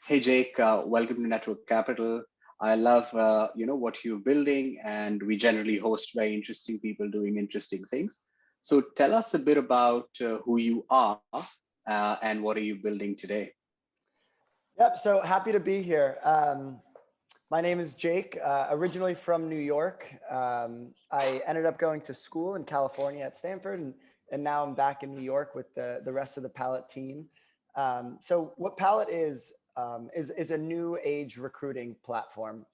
Hey Jake, welcome to Network Capital. I love what you're building, and we generally host very interesting people doing interesting things. So tell us a bit about who you are and what are you building today. Yep, so happy to be here. My name is Jake, originally from New York. I ended up going to school in California at Stanford, and now I'm back in New York with the rest of the Pallet team. So what Pallet is a new age recruiting platform.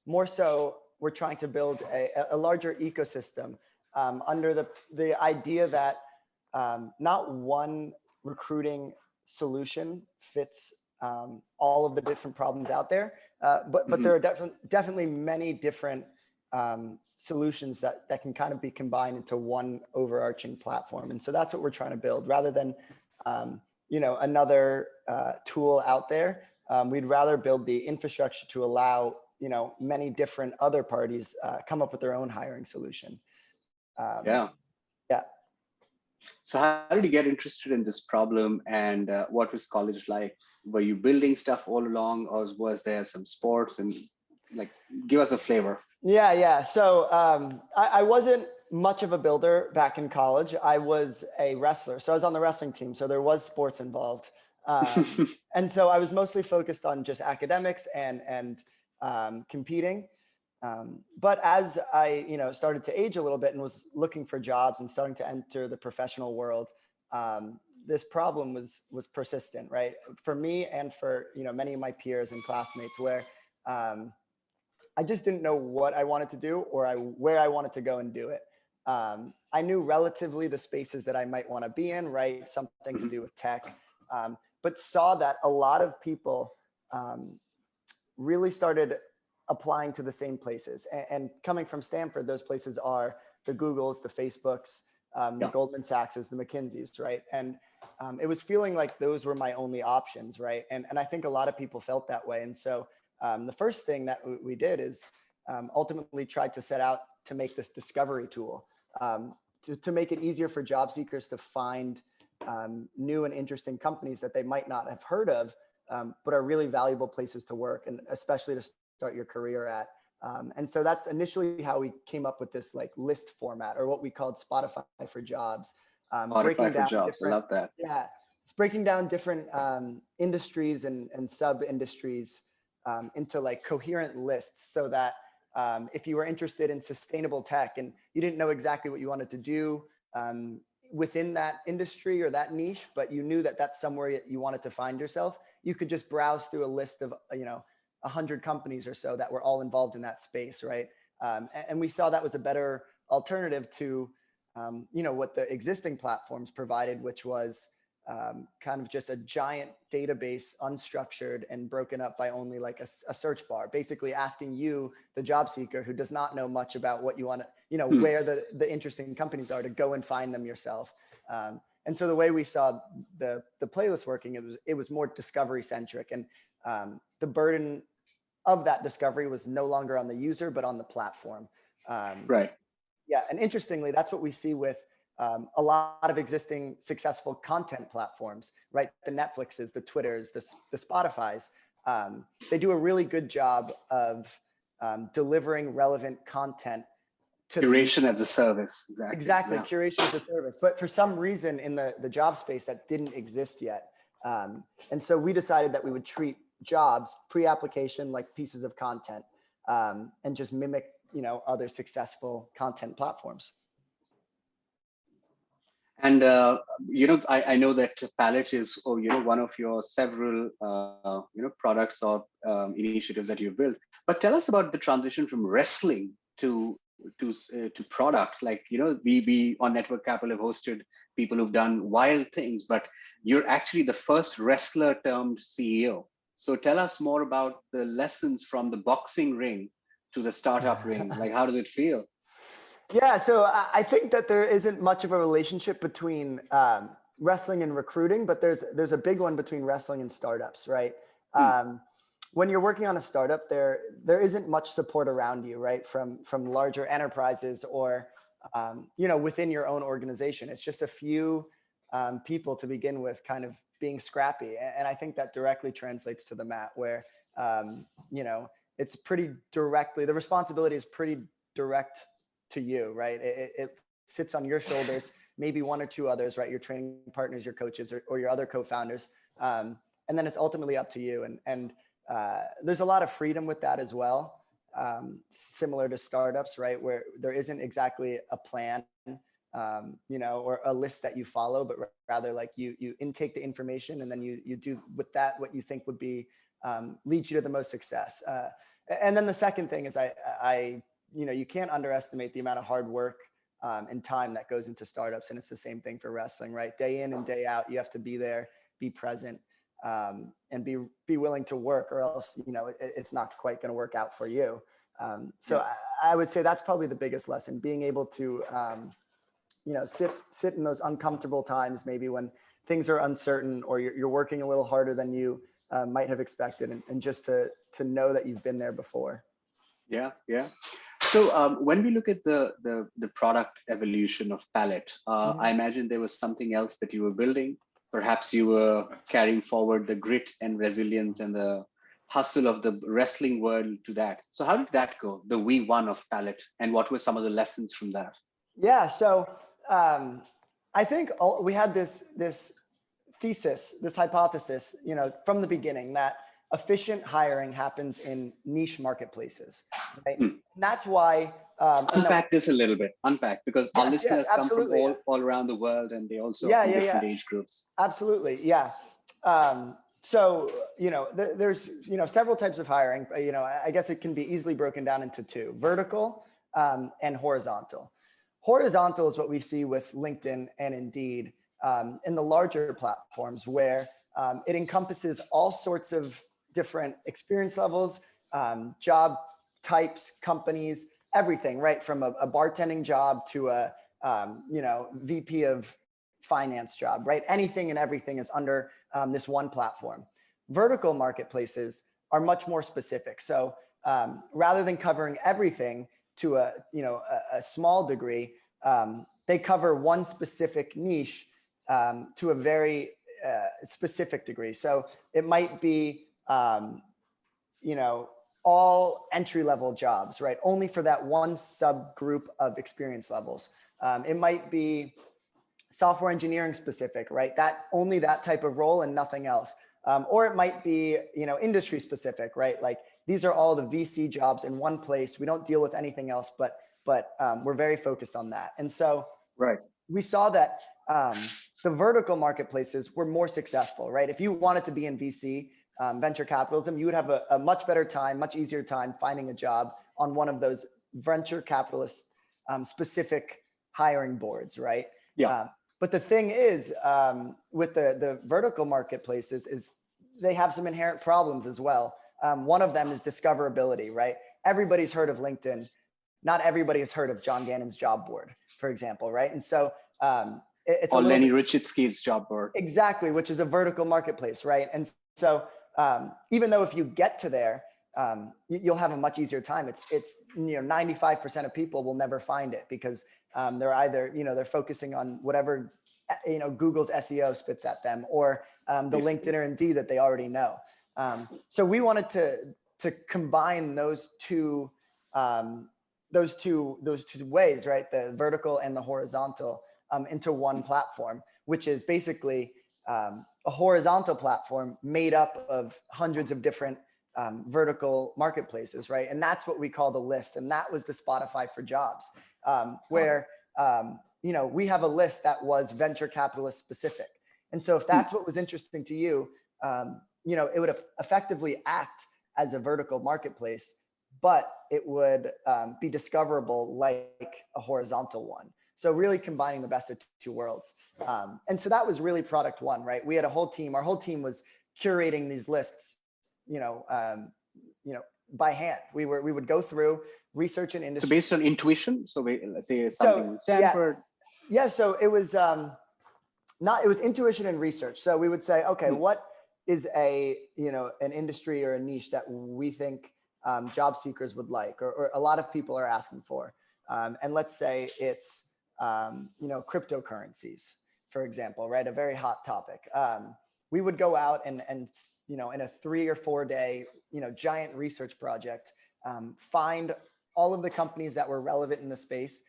More so, we're trying to build a larger ecosystem under the idea that not one recruiting solution fits all of the different problems out there, but there are definitely many different solutions that can kind of be combined into one overarching platform. And so that's what we're trying to build, rather than another tool out there. We'd rather build the infrastructure to allow many different other parties come up with their own hiring solution. Yeah. Yeah. So how did you get interested in this problem, and what was college like? Were you building stuff all along, or was there some sports, and give us a flavor? Yeah. So I wasn't much of a builder back in college. I was a wrestler. So I was on the wrestling team. So there was sports involved. And so I was mostly focused on just academics and competing. But as I, started to age a little bit and was looking for jobs and starting to enter the professional world, this problem was persistent, right? For me and for, many of my peers and classmates, where I just didn't know what I wanted to do or where I wanted to go and do it. I knew relatively the spaces that I might want to be in, right? Something to do with tech, but saw that a lot of people really started applying to the same places. And coming from Stanford, those places are the Googles, the Facebooks, the Goldman Sachs, the McKinseys, right? And it was feeling like those were my only options, right? And I think a lot of people felt that way. And so the first thing that we did is ultimately tried to set out to make this discovery tool to make it easier for job seekers to find new and interesting companies that they might not have heard of, but are really valuable places to work, and especially to start your career at. And so that's initially how we came up with this list format, or what we called Spotify for Jobs. Spotify for Jobs, I love that. Yeah, it's breaking down different industries and sub-industries into coherent lists, so that if you were interested in sustainable tech and you didn't know exactly what you wanted to do within that industry or that niche, but you knew that that's somewhere you wanted to find yourself, you could just browse through a list of 100 companies or so that were all involved in that space, right? And we saw that was a better alternative to what the existing platforms provided, which was kind of just a giant database, unstructured and broken up by only a search bar, basically asking you, the job seeker who does not know much about what you want to, where the interesting companies are, to go and find them yourself. And so the way we saw the playlist working, it was more discovery centric, and the burden of that discovery was no longer on the user, but on the platform. Right. Yeah. And interestingly, that's what we see with a lot of existing successful content platforms, right? The Netflixes, the Twitters, the Spotifys, they do a really good job of delivering relevant content. Curation as a service. Exactly. Yeah. Curation as a service. But for some reason in the job space, that didn't exist yet. And so we decided that we would treat jobs pre-application like pieces of content, and just mimic, other successful content platforms. And I know that Pallet is one of your several products or initiatives that you've built. But tell us about the transition from wrestling to product. We on Network Capital have hosted people who've done wild things, but you're actually the first wrestler turned CEO. So tell us more about the lessons from the boxing ring to the startup ring. How does it feel? Yeah, so I think that there isn't much of a relationship between wrestling and recruiting, but there's a big one between wrestling and startups, right? When you're working on a startup, there isn't much support around you, right? From larger enterprises or within your own organization. It's just a few people to begin with, kind of being scrappy. And I think that directly translates to the mat where, it's pretty directly, the responsibility is pretty direct to you, right? It sits on your shoulders, maybe one or two others, right? Your training partners, your coaches, or your other co-founders. And then it's ultimately up to you. And there's a lot of freedom with that as well. Similar to startups, right? Where there isn't exactly a plan, or a list that you follow, but rather like you intake the information and then you do with that what you think would be lead you to the most success. And then the second thing is you can't underestimate the amount of hard work and time that goes into startups. And it's the same thing for wrestling, right? Day in and day out, you have to be there, be present, and be willing to work, or else, it's not quite going to work out for you. So I would say that's probably the biggest lesson, being able to, sit in those uncomfortable times, maybe when things are uncertain or you're working a little harder than you might have expected, and just to know that you've been there before. Yeah. So when we look at the product evolution of Pallet, I imagine there was something else that you were building. Perhaps you were carrying forward the grit and resilience and the hustle of the wrestling world to that. So how did that go, the V1 of Pallet, and what were some of the lessons from that? Yeah, so I think we had this thesis, this hypothesis, from the beginning, that efficient hiring happens in niche marketplaces, right? And that's why. Unpack this a little bit. Because our listeners come from absolutely. all around the world, and they also from different age groups. Absolutely, yeah. So there's several types of hiring. I guess it can be easily broken down into two: vertical and horizontal. Horizontal is what we see with LinkedIn and Indeed in the larger platforms, where it encompasses all sorts of different experience levels, job types, companies, everything, right? From a bartending job to a VP of finance job, right? Anything and everything is under this one platform. Vertical marketplaces are much more specific. So rather than covering everything to a small degree, they cover one specific niche to a very specific degree. So it might be all entry-level jobs, right? Only for that one subgroup of experience levels. It might be software engineering specific, right? Only that type of role and nothing else. Or it might be, industry specific, right? Like these are all the VC jobs in one place. We don't deal with anything else, but we're very focused on that. And so we saw that the vertical marketplaces were more successful, right? If you wanted to be in VC, venture capitalism, you would have a much better time, much easier time finding a job on one of those venture capitalist specific hiring boards, right? Yeah. But the thing is, with the vertical marketplaces, is they have some inherent problems as well. One of them is discoverability, right? Everybody's heard of LinkedIn. Not everybody has heard of John Gannon's job board, for example, right? And so it's or Lenny Richitsky's job board. Exactly, which is a vertical marketplace, right? And so even though if you get to there, you'll have a much easier time. It's 95% of people will never find it because they're either they're focusing on whatever Google's SEO spits at them, or the LinkedIn or Indeed that they already know. So we wanted to combine those two ways, right? The vertical and the horizontal into one platform, which is basically a horizontal platform made up of hundreds of different vertical marketplaces, right? And that's what we call the list. And that was the Spotify for jobs, where we have a list that was venture capitalist specific. And so if that's what was interesting to you, it would effectively act as a vertical marketplace, but it would be discoverable like a horizontal one. So really combining the best of two worlds. And so that was really product one, right? We had a whole team. Our whole team was curating these lists, by hand. We would go through research and industry. So based on intuition. So let's say something in Stanford. Yeah. So it was it was intuition and research. So we would say, okay, what is an industry or a niche that we think job seekers would like, or a lot of people are asking for. And let's say it's, cryptocurrencies, for example, right? A very hot topic. we would go out and in a 3 or 4 day, giant research project, find all of the companies that were relevant in the space,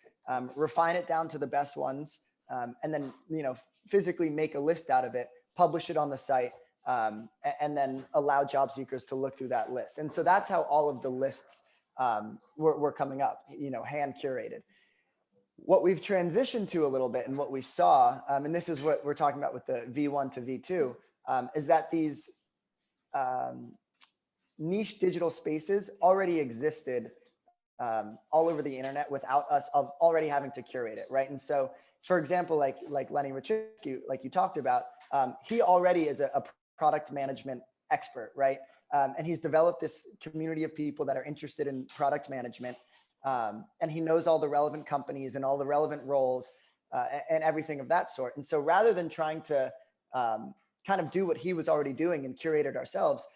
refine it down to the best ones, and then, physically make a list out of it, publish it on the site, and then allow job seekers to look through that list. And so that's how all of the lists were coming up, hand curated. What we've transitioned to a little bit and what we saw, and this is what we're talking about with the V1 to V2, is that these niche digital spaces already existed all over the internet without us already having to curate it, right? And so, for example, like Lenny Rachitsky, like you talked about, he already is a product management expert, right? And he's developed this community of people that are interested in product management. And he knows all the relevant companies and all the relevant roles and everything of that sort. And so rather than trying to kind of do what he was already doing and curate it ourselves,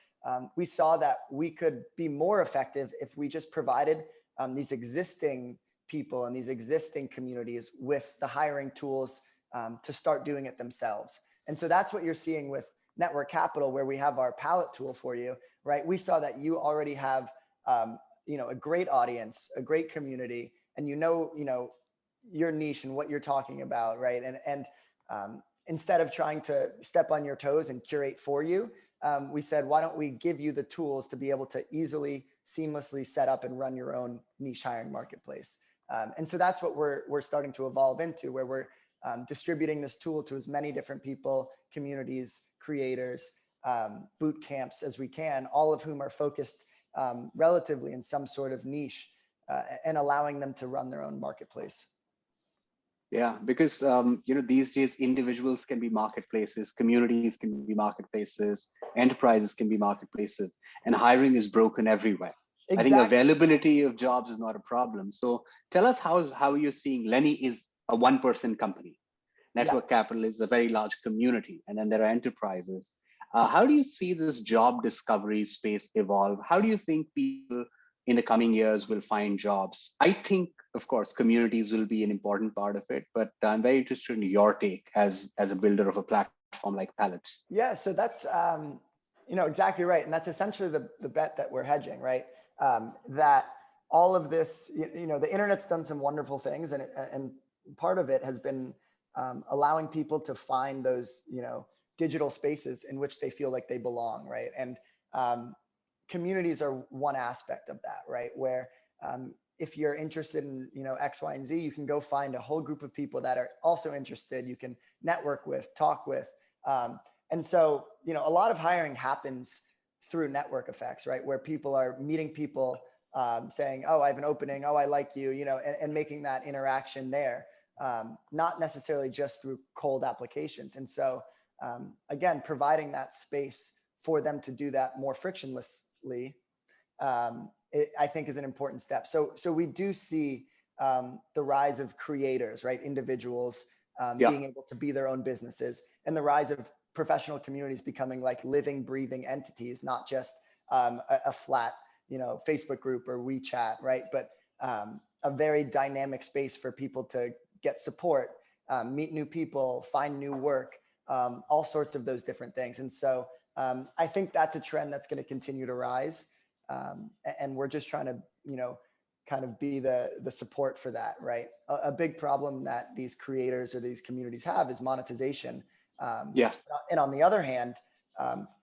we saw that we could be more effective if we just provided these existing people and these existing communities with the hiring tools to start doing it themselves. And so that's what you're seeing with Network Capital, where we have our Pallet tool for you, right? We saw that you already have a great audience, a great community, and your niche and what you're talking about, right? And instead of trying to step on your toes and curate for you, we said, why don't we give you the tools to be able to easily, seamlessly set up and run your own niche hiring marketplace. And so that's what we're starting to evolve into, where we're distributing this tool to as many different people, communities, creators, boot camps as we can, all of whom are focused relatively in some sort of niche, and allowing them to run their own marketplace. Yeah, because these days individuals can be marketplaces, communities can be marketplaces, enterprises can be marketplaces, and hiring is broken everywhere. Exactly. I think availability of jobs is not a problem. So tell us how you're seeing. Lenny is a one-person company. Network Capital is a very large community, and then there are enterprises. How do you see this job discovery space evolve? How do you think people in the coming years will find jobs? I think, of course, communities will be an important part of it, but I'm very interested in your take as a builder of a platform like Pallet. Yeah, so that's exactly right, and that's essentially the bet that we're hedging, right? That all of this, the internet's done some wonderful things, and part of it has been allowing people to find those digital spaces in which they feel like they belong, right? And communities are one aspect of that, right? Where if you're interested in X, Y, and Z, you can go find a whole group of people that are also interested. You can network with, talk with, and so a lot of hiring happens through network effects, right? Where people are meeting people, saying, "Oh, I have an opening. Oh, I like you," and making that interaction there, not necessarily just through cold applications. And so, again, providing that space for them to do that more frictionlessly, I think is an important step. So we do see the rise of creators, right? Individuals being able to be their own businesses, and the rise of professional communities becoming like living, breathing entities, not just a flat, Facebook group or WeChat, right? But a very dynamic space for people to get support, meet new people, find new work, all sorts of those different things. And so I think that's a trend that's going to continue to rise. And we're just trying to, kind of be the support for that, right? A big problem that these creators or these communities have is monetization. And on the other hand,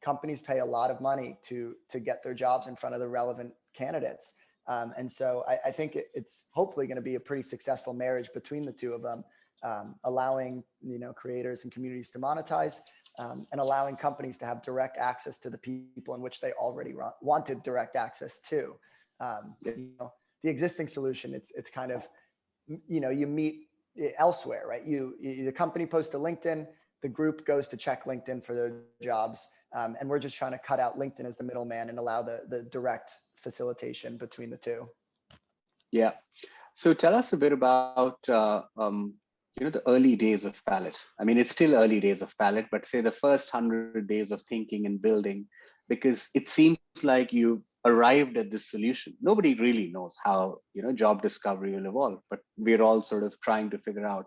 companies pay a lot of money to get their jobs in front of the relevant candidates. And so I think it's hopefully going to be a pretty successful marriage between the two of them, allowing creators and communities to monetize, and allowing companies to have direct access to the people in which they already wanted direct access to. The existing solution, it's kind of, you meet elsewhere, right? The company posts to LinkedIn, the group goes to check LinkedIn for their jobs. And we're just trying to cut out LinkedIn as the middleman and allow the direct facilitation between the two. Yeah. So tell us a bit about, the early days of Pallet. I mean, it's still early days of Pallet, but say the first 100 days of thinking and building, because it seems like you arrived at this solution. Nobody really knows how, job discovery will evolve, but we're all sort of trying to figure out.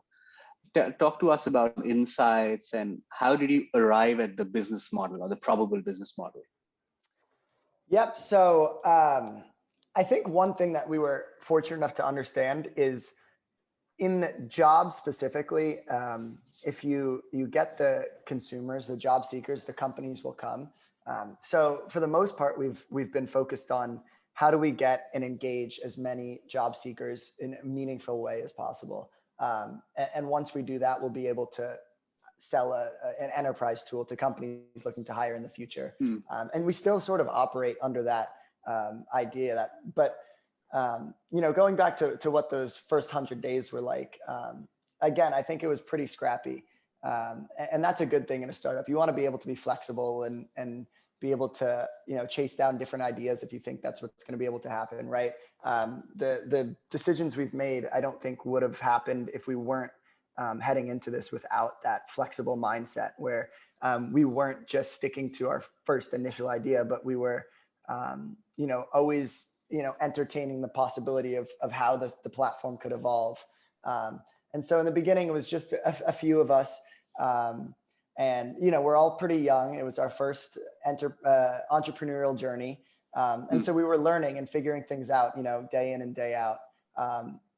talk to us about insights and how did you arrive at the business model or the probable business model? Yep. So I think one thing that we were fortunate enough to understand is in jobs specifically, if you get the consumers, the job seekers, the companies will come. So for the most part, we've been focused on how do we get and engage as many job seekers in a meaningful way as possible. And once we do that, we'll be able to sell an enterprise tool to companies looking to hire in the future. And we still sort of operate under that idea but going back to what those first 100 days were like, again, I think it was pretty scrappy. And that's a good thing in a startup. You want to be able to be flexible and be able to, chase down different ideas if you think that's what's going to be able to happen, right? The decisions we've made, I don't think would have happened if we weren't heading into this without that flexible mindset where we weren't just sticking to our first initial idea, but we were, always, entertaining the possibility of how the platform could evolve. And so in the beginning, it was just a few of us. And, we're all pretty young. It was our first entrepreneurial journey. And so we were learning and figuring things out, day in and day out.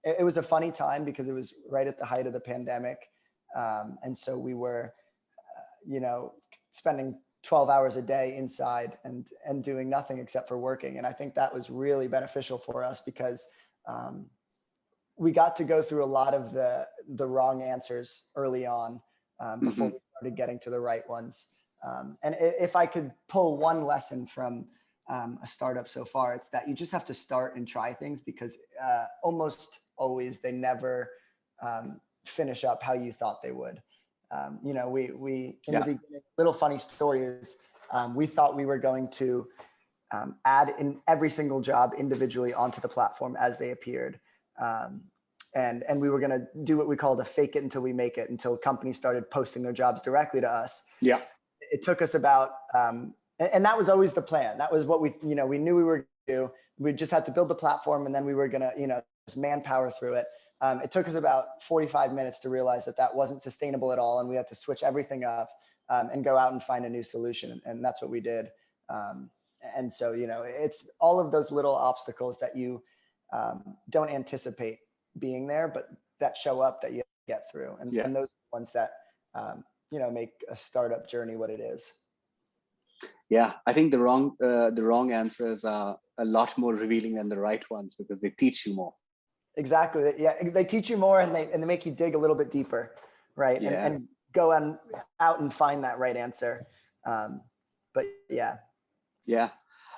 It was a funny time because it was right at the height of the pandemic. And so we were, spending 12 hours a day inside and doing nothing except for working. And I think that was really beneficial for us because we got to go through a lot of the wrong answers early on before we started getting to the right ones. And if I could pull one lesson from a startup so far, it's that you just have to start and try things because almost always they never finish up how you thought they would. We in the beginning, little funny story is we thought we were going to add in every single job individually onto the platform as they appeared. And we were going to do what we called a fake it until we make it, until companies started posting their jobs directly to us. Yeah. It took us about, and that was always the plan. That was what we knew we were going to do. We just had to build the platform and then we were going to, just manpower through it. It took us about 45 minutes to realize that wasn't sustainable at all. And we had to switch everything up and go out and find a new solution. And that's what we did. And so, it's all of those little obstacles that you don't anticipate being there, but that show up that you get through. And those are the ones that, make a startup journey what it is. Yeah, I think the wrong answers are a lot more revealing than the right ones because they teach you more. Exactly. Yeah, they teach you more and they make you dig a little bit deeper, right? Yeah. And go out and find that right answer. But yeah. Yeah.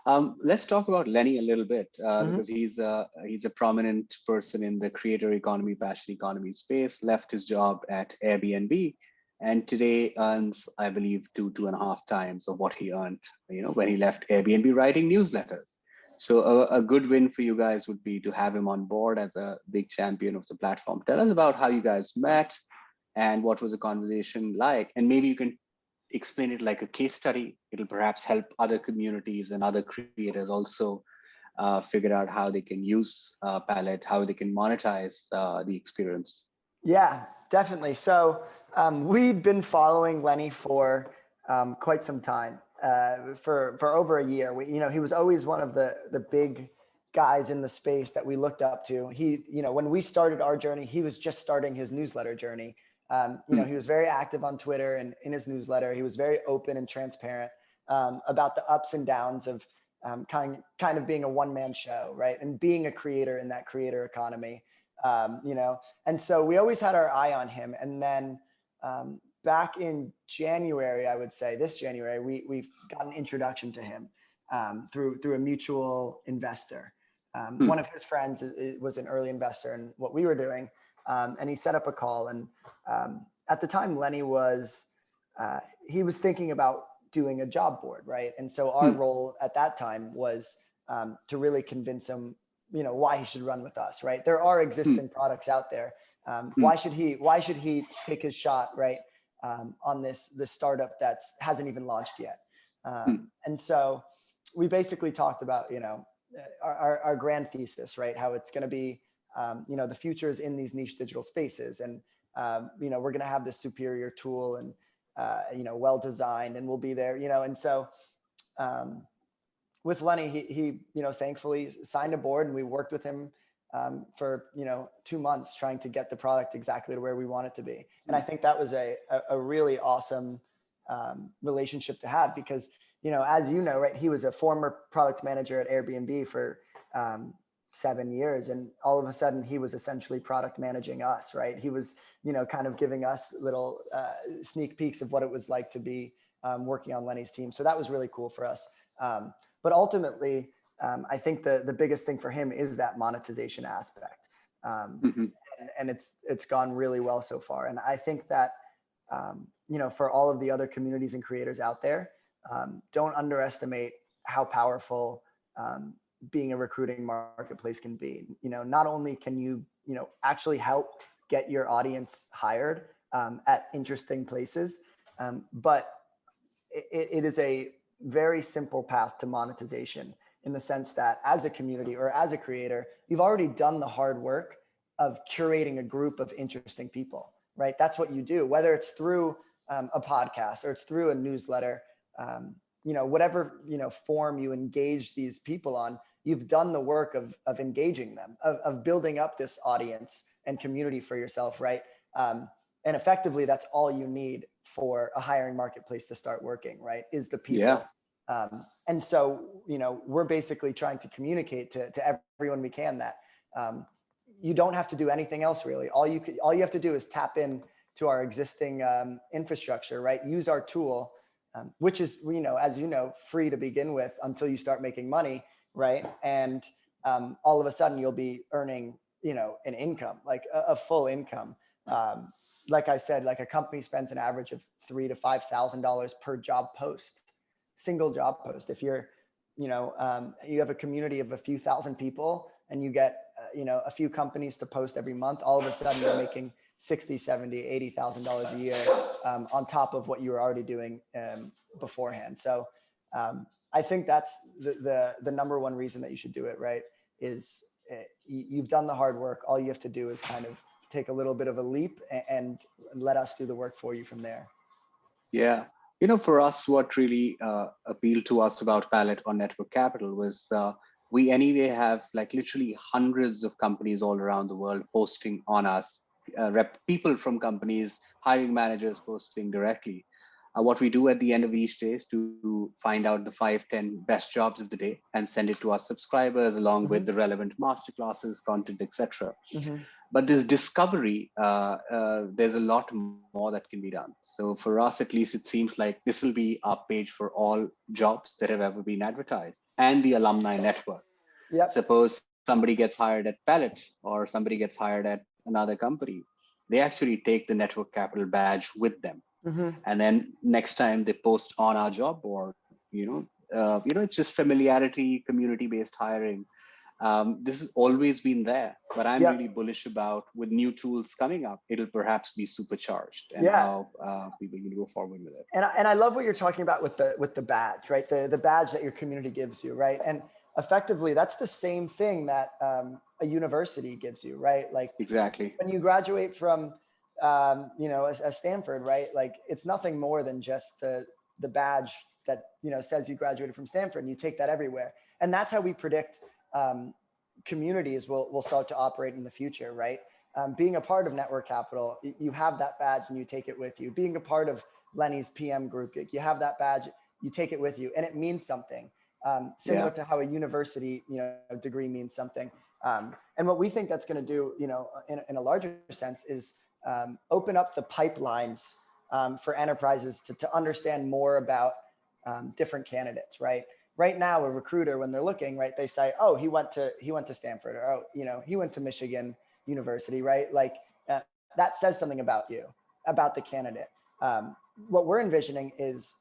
Let's talk about Lenny a little bit because he's a prominent person in the creator economy, passion economy space. Left his job at Airbnb, and today earns, I believe, 2.5 times of what he earned, when he left Airbnb writing newsletters. So a good win for you guys would be to have him on board as a big champion of the platform. Tell us about how you guys met and what was the conversation like, and maybe you can explain it like a case study. It'll perhaps help other communities and other creators also figure out how they can use Pallet, how they can monetize the experience. Yeah, definitely. So we'd been following Lenny for quite some time, for over a year. He was always one of the big guys in the space that we looked up to. He, when we started our journey, he was just starting his newsletter journey. He was very active on Twitter and in his newsletter. He was very open and transparent about the ups and downs of kind of being a one-man show, right? And being a creator in that creator economy, And so we always had our eye on him. And then back in January, I would say this January, we've got an introduction to him through a mutual investor. One of his friends was an early investor in what we were doing. And he set up a call. And at the time, Lenny was thinking about doing a job board, right? And so our role at that time was to really convince him, why he should run with us, right? There are existing products out there. Why should he take his shot, right? On this startup hasn't even launched yet. And so we basically talked about, our grand thesis, right? How it's going to be, the future is in these niche digital spaces. And we're going to have this superior tool and, well designed, and we'll be there, and so, with Lenny, he thankfully signed a board, and we worked with him for 2 months trying to get the product exactly to where we want it to be. And I think that was a really awesome relationship to have, because as you know, right, he was a former product manager at Airbnb for 7 years, and all of a sudden he was essentially product managing us, right? He was kind of giving us little sneak peeks of what it was like to be working on Lenny's team. So that was really cool for us. But ultimately, I think the biggest thing for him is that monetization aspect. And it's gone really well so far. And I think that, for all of the other communities and creators out there, don't underestimate how powerful being a recruiting marketplace can be. Not only can you, actually help get your audience hired at interesting places, but it is a very simple path to monetization, in the sense that as a community or as a creator, you've already done the hard work of curating a group of interesting people, right? That's what you do, whether it's through a podcast or it's through a newsletter, whatever, form you engage these people on, you've done the work of engaging them, of building up this audience and community for yourself, right? And effectively, that's all you need for a hiring marketplace to start working, right? Is the people. Yeah. And so, we're basically trying to communicate to everyone we can that you don't have to do anything else, really. All you have to do is tap in to our existing infrastructure, right? Use our tool, which is, as you know, free to begin with until you start making money, right? And all of a sudden you'll be earning, an income, like a full income. Like I said, like a company spends an average of $3,000 to $5,000 per job post, single job post. If you're, you have a community of a few thousand people and you get, a few companies to post every month, all of a sudden you're making $60,000, $70,000, $80,000 a year on top of what you were already doing beforehand. So I think that's the number one reason that you should do it, right? Is you've done the hard work. All you have to do is kind of take a little bit of a leap and let us do the work for you from there. Yeah. For us, what really appealed to us about Pallet on Network Capital was we anyway have like literally hundreds of companies all around the world posting on us, people from companies, hiring managers posting directly. What we do at the end of each day is to find out the 5-10 best jobs of the day and send it to our subscribers along with the relevant masterclasses, content, etc. But this discovery, there's a lot more that can be done. So for us, at least, it seems like this will be our page for all jobs that have ever been advertised and the alumni network. Yep. Suppose somebody gets hired at Pallet or somebody gets hired at another company, they actually take the Network Capital badge with them. And then next time they post on our job board, it's just familiarity, community-based hiring. This has always been there, but I'm really bullish about with new tools coming up, it'll perhaps be supercharged and how people can go forward with it. And I love what you're talking about with the badge, right? The badge that your community gives you, right? And effectively, that's the same thing that a university gives you, right? Like exactly when you graduate from a Stanford, right? Like it's nothing more than just the badge that says you graduated from Stanford, and you take that everywhere. And that's how we predict communities will start to operate in the future, right? Being a part of Network Capital, you have that badge and you take it with you. Being a part of Lenny's PM group, you have that badge, you take it with you, and it means something. Similar to how a university degree means something. And what we think that's going to do, in a larger sense, is open up the pipelines for enterprises to understand more about different candidates, right? Right now, a recruiter, when they're looking, right, they say, oh, he went to Stanford, or, oh, he went to Michigan University, right? Like that says something about you, about the candidate. What we're envisioning is,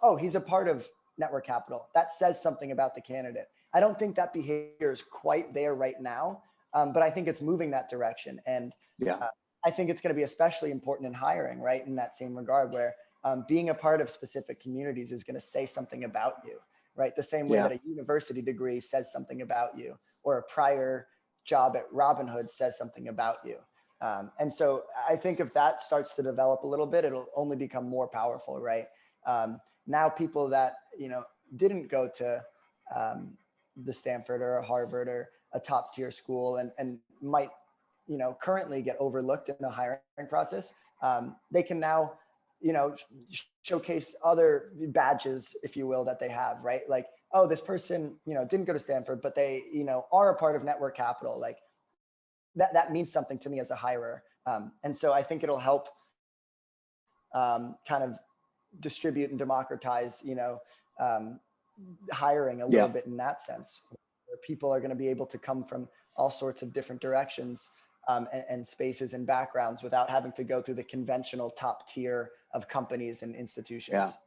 oh, he's a part of Network Capital. That says something about the candidate. I don't think that behavior is quite there right now, but I think it's moving that direction. And I think it's going to be especially important in hiring, right? In that same regard, where being a part of specific communities is going to say something about you, right? The same way that a university degree says something about you, or a prior job at Robinhood says something about you. And so I think if that starts to develop a little bit, it'll only become more powerful, right? Now people that, didn't go to the Stanford or a Harvard or a top tier school and might, currently get overlooked in the hiring process, they can now, showcase other badges, if you will, that they have, right? Like, oh, this person, didn't go to Stanford, but they, are a part of network capital. Like that means something to me as a hirer. And so I think it'll help kind of distribute and democratize, hiring a little bit in that sense, where people are going to be able to come from all sorts of different directions and spaces and backgrounds without having to go through the conventional top tier of companies and institutions.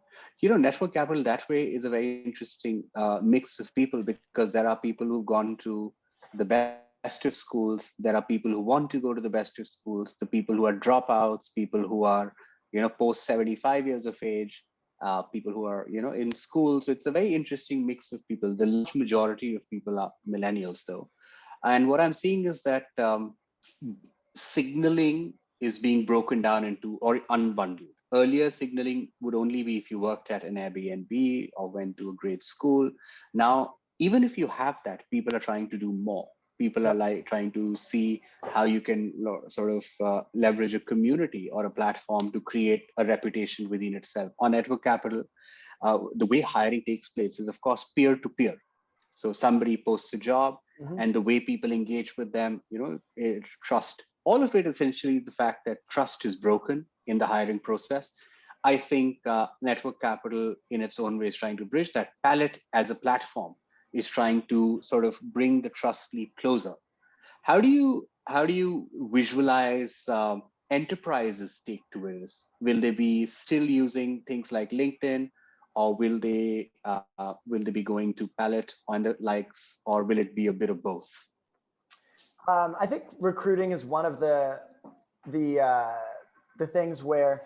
Network capital that way is a very interesting mix of people, because there are people who've gone to the best of schools. There are people who want to go to the best of schools, the people who are dropouts, people who are, post 75 years of age, people who are, in school. So it's a very interesting mix of people. The large majority of people are millennials, though. And what I'm seeing is that signaling is being broken down into or unbundled. Earlier, signaling would only be if you worked at an Airbnb or went to a great school. Now, even if you have that, people are trying to do more. People are like trying to see how you can sort of leverage a community or a platform to create a reputation within itself. On network capital, the way hiring takes place is, of course, peer to peer. So somebody posts a job, and the way people engage with them, trust. All of it essentially the fact that trust is broken in the hiring process. I think network capital in its own way is trying to bridge that. Pallet as a platform is trying to sort of bring the trust leap closer. How do you visualize enterprises take to this? Will they be still using things like LinkedIn, or will they be going to Pallet on the likes, or will it be a bit of both? I think recruiting is one of the things where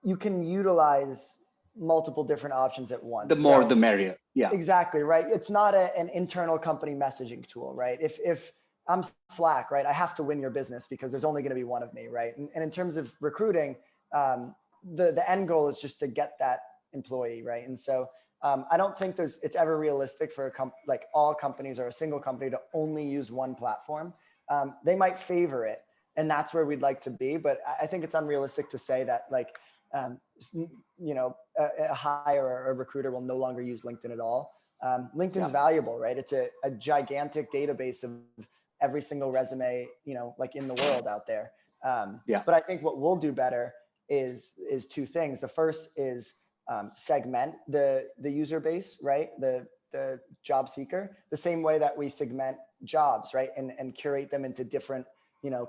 you can utilize multiple different options at once. The more, the merrier. Yeah. Exactly, right? It's not an internal company messaging tool, right? If I'm Slack, right, I have to win your business because there's only going to be one of me, right? And in terms of recruiting, the end goal is just to get that employee, right? And so I don't think it's ever realistic for like all companies or a single company to only use one platform. They might favor it, and that's where we'd like to be. But I think it's unrealistic to say that like, a hire or a recruiter will no longer use LinkedIn at all. LinkedIn's valuable, right? It's a gigantic database of every single resume, like in the world out there. But I think what we'll do better is two things. The first is segment the user base, right? The job seeker, the same way that we segment jobs, right? And curate them into different,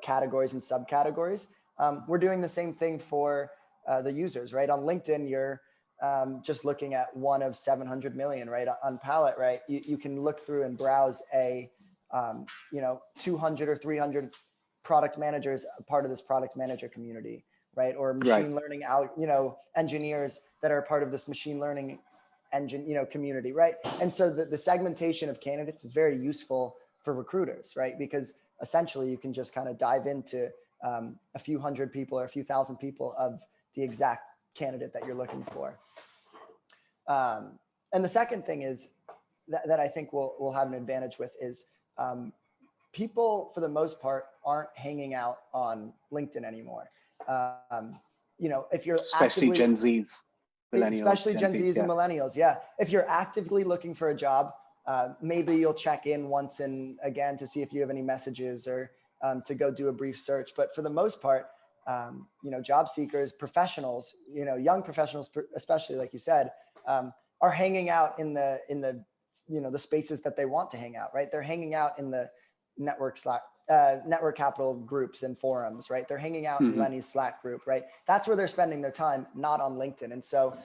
categories and subcategories. We're doing the same thing for the users, right? On LinkedIn, you're just looking at one of 700 million, right? On Pallet, right? You can look through and browse 200 or 300 product managers, part of this product manager community, right? Or machine learning engineers that are part of this machine learning engine, community, right? And so the segmentation of candidates is very useful for recruiters, right? Because essentially you can just kind of dive into a few hundred people or a few thousand people of the exact candidate that you're looking for. And the second thing is that I think we'll have an advantage with is people, for the most part, aren't hanging out on LinkedIn anymore. If you're especially Gen Zs, millennials, especially Gen Zs and millennials, if you're actively looking for a job, maybe you'll check in once and again to see if you have any messages or to go do a brief search. But for the most part, job seekers, professionals, young professionals, especially like you said, are hanging out in the the spaces that they want to hang out, right? They're hanging out in the network capital groups and forums, right? They're hanging out in Lenny's Slack group, right? That's where they're spending their time, not on LinkedIn. And so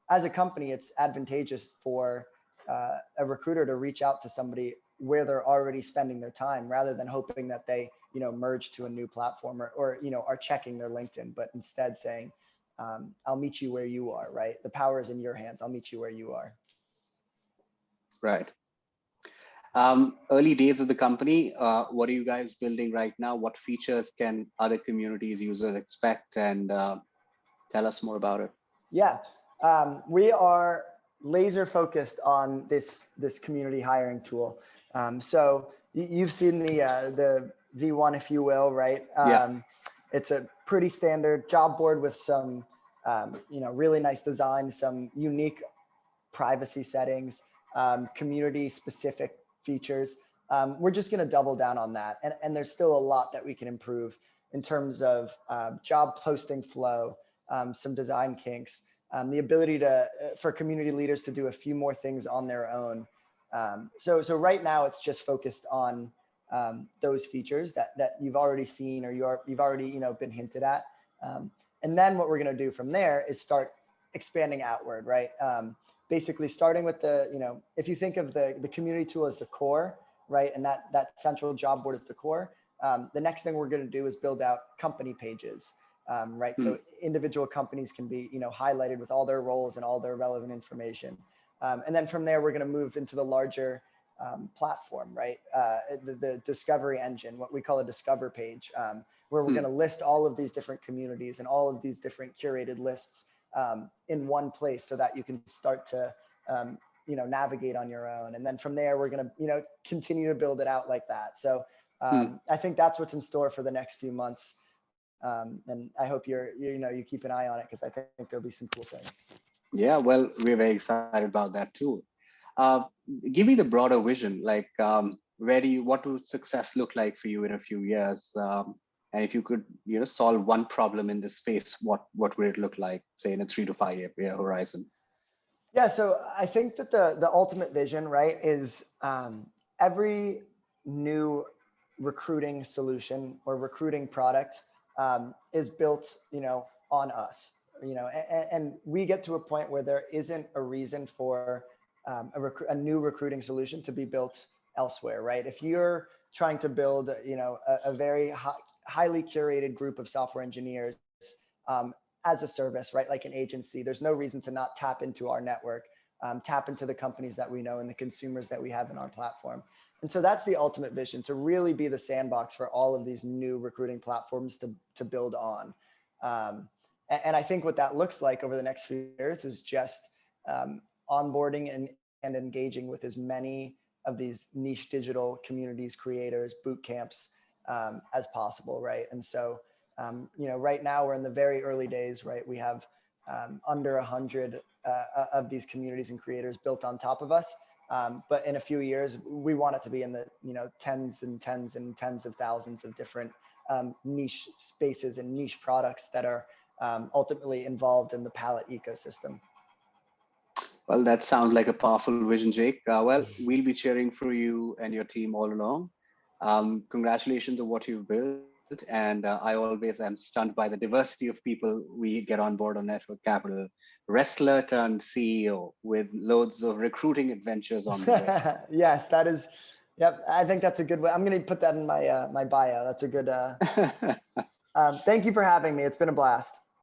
as a company, it's advantageous for a recruiter to reach out to somebody where they're already spending their time rather than hoping that they, merge to a new platform or are checking their LinkedIn, but instead saying, I'll meet you where you are, right? The power is in your hands. I'll meet you where you are. Right. Early days of the company, what are you guys building right now? What features can other communities users expect? And tell us more about it. Yeah, we are laser focused on this community hiring tool. So you've seen the V1, if you will, right? Yeah. It's a pretty standard job board with some really nice design, some unique privacy settings, community specific features. We're just going to double down on that. And there's still a lot that we can improve in terms of job posting flow, some design kinks, the ability for community leaders to do a few more things on their own. So right now it's just focused on those features that you've already seen or you've already been hinted at. And then what we're going to do from there is start expanding outward, right? Basically starting with if you think of the community tool as the core, right? And that central job board is the core. The next thing we're going to do is build out company pages, right? Hmm. So individual companies can be, highlighted with all their roles and all their relevant information. And then from there, we're going to move into the larger platform, right? The discovery engine, what we call a discover page, where we're going to list all of these different communities and all of these different curated lists in one place so that you can start to, navigate on your own. And then from there, we're going to, continue to build it out like that. So I think that's what's in store for the next few months. And I hope you keep an eye on it because I think there'll be some cool things. Yeah, well, we're very excited about that too. Uh, Give me the broader vision. Like, what would success look like for you in a few years? And if you could, solve one problem in this space, what would it look like, say, in a 3 to 5 year horizon? Yeah, so I think that the ultimate vision, right, is every new recruiting solution or recruiting product is built, on us, and we get to a point where there isn't a reason for a new recruiting solution to be built elsewhere, right? If you're trying to build, a very highly curated group of software engineers as a service, right? Like an agency, there's no reason to not tap into our network, tap into the companies that we know and the consumers that we have in our platform. And so that's the ultimate vision, to really be the sandbox for all of these new recruiting platforms to build on. And I think what that looks like over the next few years is just onboarding and engaging with as many of these niche digital communities, creators, boot camps as possible, right? And so right now we're in the very early days, right? We have under 100 of these communities and creators built on top of us. But in a few years, we want it to be in the tens and tens and tens of thousands of different niche spaces and niche products that are ultimately involved in the Pallet ecosystem. Well, that sounds like a powerful vision, Jake. Well, we'll be cheering for you and your team all along. Congratulations on what you've built. And I always am stunned by the diversity of people we get on board on Network Capital. Wrestler turned CEO with loads of recruiting adventures on the way. Yes, that is. Yep, I think that's a good way. I'm going to put that in my my bio. That's a good. Thank you for having me. It's been a blast.